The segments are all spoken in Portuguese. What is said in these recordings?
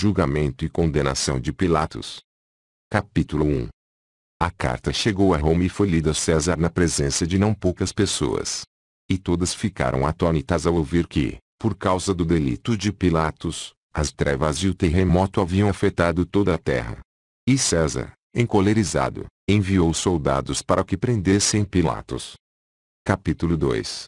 julgamento e condenação de Pilatos. Capítulo 1. A carta chegou a Roma e foi lida a César na presença de não poucas pessoas. E todas ficaram atônitas ao ouvir que, por causa do delito de Pilatos, as trevas e o terremoto haviam afetado toda a terra. E César, encolerizado, enviou soldados para que prendessem Pilatos. Capítulo 2.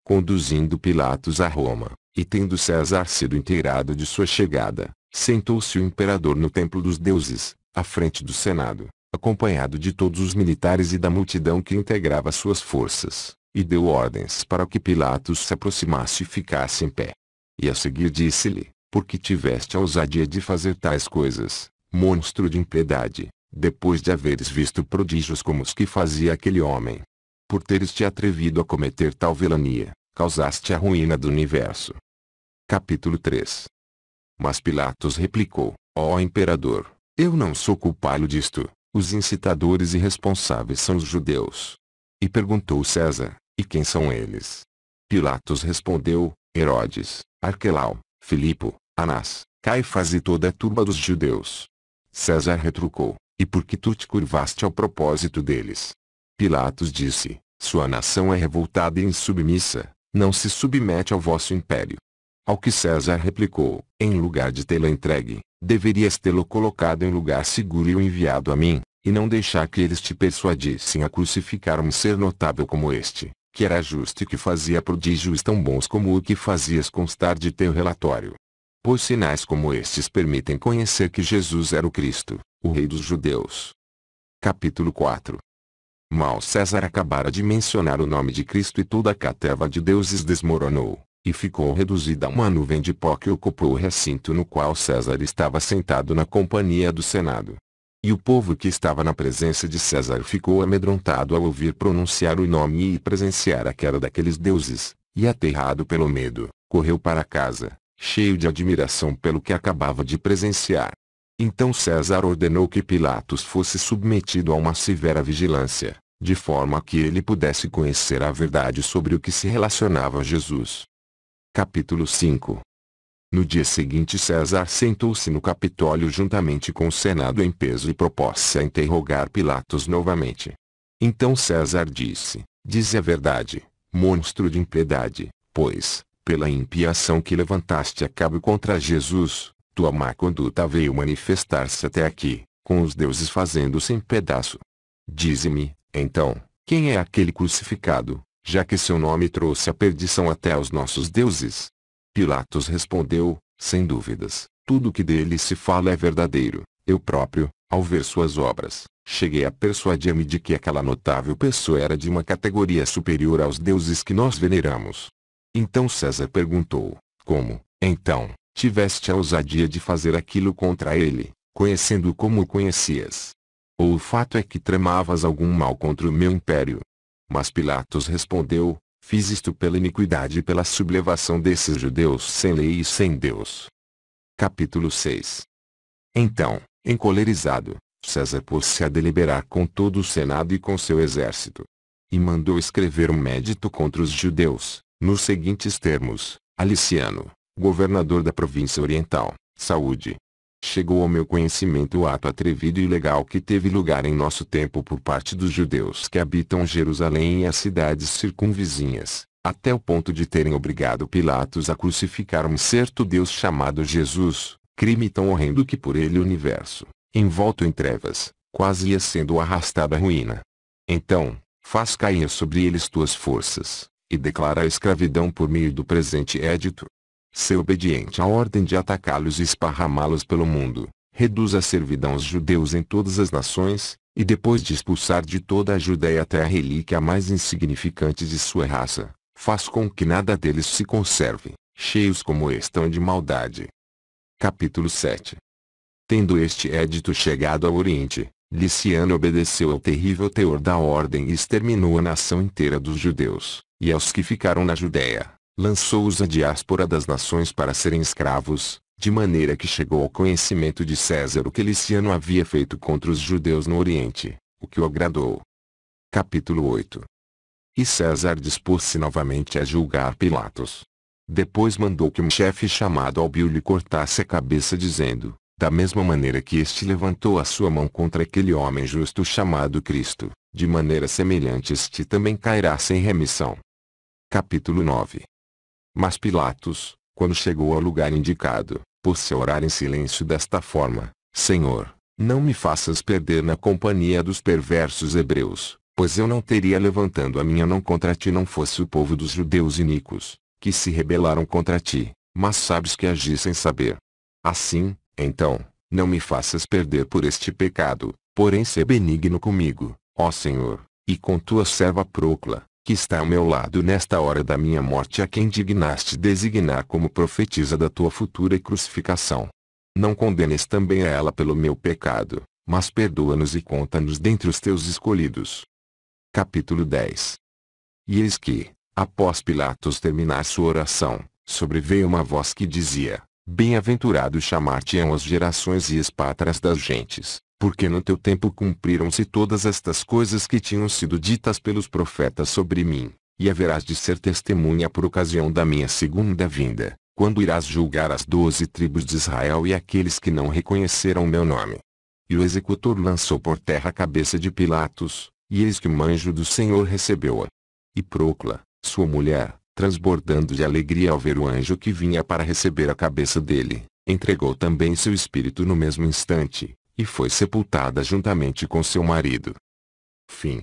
Conduzindo Pilatos a Roma, e tendo César sido inteirado de sua chegada, sentou-se o imperador no templo dos deuses, à frente do Senado, acompanhado de todos os militares e da multidão que integrava suas forças, e deu ordens para que Pilatos se aproximasse e ficasse em pé. E a seguir disse-lhe: por que tiveste a ousadia de fazer tais coisas, monstro de impiedade, depois de haveres visto prodígios como os que fazia aquele homem? Por teres te atrevido a cometer tal vilania, causaste a ruína do universo. Capítulo 3. Mas Pilatos replicou: ó imperador, eu não sou culpado disto, os incitadores e responsáveis são os judeus. E perguntou César: e quem são eles? Pilatos respondeu: Herodes, Arquelau, Filipo, Anás, Caifás e toda a turba dos judeus. César retrucou: e por que tu te curvaste ao propósito deles? Pilatos disse: sua nação é revoltada e insubmissa, não se submete ao vosso império. Ao que César replicou: em lugar de tê-lo entregue, deverias tê-lo colocado em lugar seguro e o enviado a mim, e não deixar que eles te persuadissem a crucificar um ser notável como este, que era justo e que fazia prodígios tão bons como o que fazias constar de teu relatório. Pois sinais como estes permitem conhecer que Jesus era o Cristo, o Rei dos Judeus. Capítulo 4. Mal César acabara de mencionar o nome de Cristo e toda a caterva de deuses desmoronou, e ficou reduzida a uma nuvem de pó que ocupou o recinto no qual César estava sentado na companhia do Senado. E o povo que estava na presença de César ficou amedrontado ao ouvir pronunciar o nome e presenciar a queda daqueles deuses, e aterrado pelo medo, correu para casa, cheio de admiração pelo que acabava de presenciar. Então César ordenou que Pilatos fosse submetido a uma severa vigilância, de forma que ele pudesse conhecer a verdade sobre o que se relacionava a Jesus. Capítulo 5. No dia seguinte César sentou-se no Capitólio juntamente com o Senado em peso e propôs-se a interrogar Pilatos novamente. Então César disse: dize a verdade, monstro de impiedade, pois, pela impiação que levantaste a cabo contra Jesus, tua má conduta veio manifestar-se até aqui, com os deuses fazendo-se em pedaço. Dize-me, então, quem é aquele crucificado, já que seu nome trouxe a perdição até aos nossos deuses? Pilatos respondeu: sem dúvidas, tudo o que dele se fala é verdadeiro. Eu próprio, ao ver suas obras, cheguei a persuadir-me de que aquela notável pessoa era de uma categoria superior aos deuses que nós veneramos. Então César perguntou: como, então, tiveste a ousadia de fazer aquilo contra ele, conhecendo-o como o conhecias? Ou o fato é que tramavas algum mal contra o meu império? Mas Pilatos respondeu: fiz isto pela iniquidade e pela sublevação desses judeus sem lei e sem Deus. Capítulo 6. Então, encolerizado, César pôs-se a deliberar com todo o Senado e com seu exército. E mandou escrever um edito contra os judeus, nos seguintes termos: a Liciano, governador da província oriental, saúde. Chegou ao meu conhecimento o ato atrevido e ilegal que teve lugar em nosso tempo por parte dos judeus que habitam Jerusalém e as cidades circunvizinhas, até o ponto de terem obrigado Pilatos a crucificar um certo Deus chamado Jesus, crime tão horrendo que por ele o universo, envolto em trevas, quase ia sendo arrastado à ruína. Então, faz cair sobre eles tuas forças, e declara a escravidão por meio do presente édito. Sê obediente à ordem de atacá-los e esparramá-los pelo mundo, reduz a servidão aos judeus em todas as nações, e depois de expulsar de toda a Judéia até a relíquia mais insignificante de sua raça, faz com que nada deles se conserve, cheios como estão de maldade. Capítulo 7. Tendo este édito chegado ao Oriente, Liciano obedeceu ao terrível teor da ordem e exterminou a nação inteira dos judeus, e aos que ficaram na Judéia, lançou-os à diáspora das nações para serem escravos, de maneira que chegou ao conhecimento de César o que Liciano havia feito contra os judeus no Oriente, o que o agradou. Capítulo 8. E César dispôs-se novamente a julgar Pilatos. Depois mandou que um chefe chamado Albil lhe cortasse a cabeça dizendo, da mesma maneira que este levantou a sua mão contra aquele homem justo chamado Cristo, de maneira semelhante este também cairá sem remissão. Capítulo 9. Mas Pilatos, quando chegou ao lugar indicado, pôs-se a orar em silêncio desta forma: Senhor, não me faças perder na companhia dos perversos hebreus, pois eu não teria levantando a minha mão contra ti não fosse o povo dos judeus iníquos, que se rebelaram contra ti, mas sabes que agi sem saber. Assim, então, não me faças perder por este pecado, porém sê benigno comigo, ó Senhor, e com tua serva Procla, que está ao meu lado nesta hora da minha morte, a quem dignaste designar como profetisa da tua futura crucificação. Não condenes também a ela pelo meu pecado, mas perdoa-nos e conta-nos dentre os teus escolhidos. Capítulo 10. E eis que, após Pilatos terminar sua oração, sobreveio uma voz que dizia: Bem-aventurado chamar-te-ão as gerações e espátras das gentes, porque no teu tempo cumpriram-se todas estas coisas que tinham sido ditas pelos profetas sobre mim, e haverás de ser testemunha por ocasião da minha segunda vinda, quando irás julgar as 12 tribos de Israel e aqueles que não reconheceram meu nome. E o executor lançou por terra a cabeça de Pilatos, e eis que um anjo do Senhor recebeu-a. E Procla, sua mulher, transbordando de alegria ao ver o anjo que vinha para receber a cabeça dele, entregou também seu espírito no mesmo instante, e foi sepultada juntamente com seu marido. Fim.